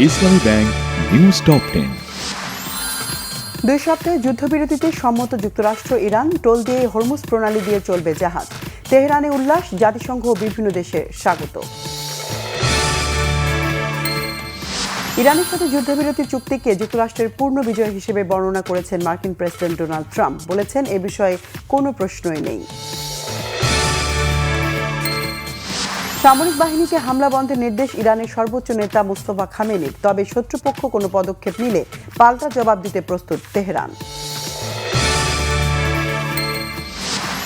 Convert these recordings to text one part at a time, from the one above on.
ইসলামী bank news top 10। 2 সপ্তাহের যুদ্ধবিরতিতে সম্মত যুক্তরাষ্ট্র ইরান, টোল দিয়ে হরমুজ প্রণালী দিয়ে চলবে জাহাজ। তেহরানে উল্লাস, জাতিসংঘ ও বিভিন্ন দেশে স্বাগত। ইরানের সাথে যুদ্ধবিরতি চুক্তিকে যুক্তরাষ্ট্রের পূর্ণ বিজয় হিসেবে বর্ণনা করেছেন মার্কিন প্রেসিডেন্ট ডোনাল্ড ট্রাম্প। বলেছেন, এ বিষয়ে কোনো প্রশ্নই নেই। সামরিক বাহিনীকে হামলা বন্ধের নির্দেশ ইরানের সর্বোচ্চ নেতা মুস্তফা খামেনির। তবে শত্রুপক্ষ কোনো পদক্ষেপ নিলে পাল্টা জবাব দিতে প্রস্তুত তেহরান।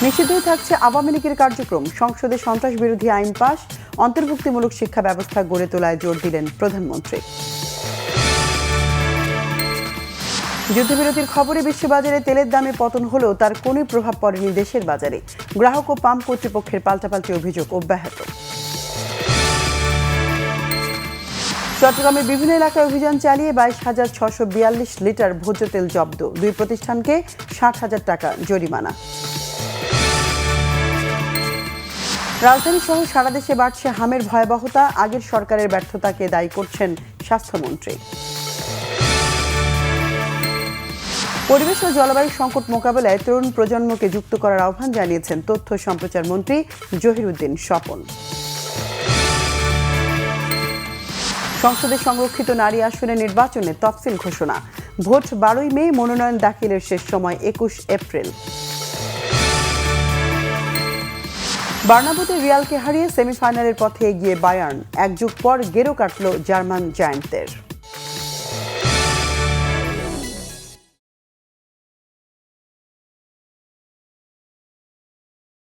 নিষিদ্ধ থাকছে আওয়ামী লীগের কার্যক্রম। সংসদে সন্ত্রাস বিরোধী আইন পাশ, অন্তর্ভুক্তিমূলক শিক্ষা ব্যবস্থা গড়ে তোলায় জোর দিলেন প্রধানমন্ত্রী। যুদ্ধবিরতির খবরে বিশ্ববাজারে তেলের দামে পতন হলেও তার কোনো প্রভাব পড়েনি দেশের বাজারে। গ্রাহক ও পাম্প কর্তৃপক্ষের পাল্টাপাল্টি অভিযোগ অব্যাহত। চট্টগ্রামের বিভিন্ন এলাকায় অভিযান চালিয়ে 22,642 লিটার ভোজ্য তেল জব্দ। 2 প্রতিষ্ঠানকে 60,000 টাকা জরিমানা। রাজধানী সহ সারা দেশে বাড়ছে হামের ভয়াবহতা। আগের সরকারের ব্যর্থতাকে দায়ী করছেন স্বাস্থ্যমন্ত্রী। পরিবেশ ও জলবায়ু সংকট মোকাবেলায় তরুণ প্রজন্মকে যুক্ত করার আহ্বান জানিয়েছেন তথ্য সম্প্রচার মন্ত্রী জহিরুদ্দিন স্বপন। সংসদে সংরক্ষিত নারী আসনে নির্বাচনে তফসিল ঘোষণা। ভোট 12ই মে, মনোনয়ন দাখিলের শেষ সময় 21 এপ্রিল। বার্নাব্যুতে রিয়ালকে হারিয়ে সেমিফাইনালের পথে এগিয়ে বায়ার্ন। 1 যুগ পর গেরো কাটল জার্মান জায়ান্টের।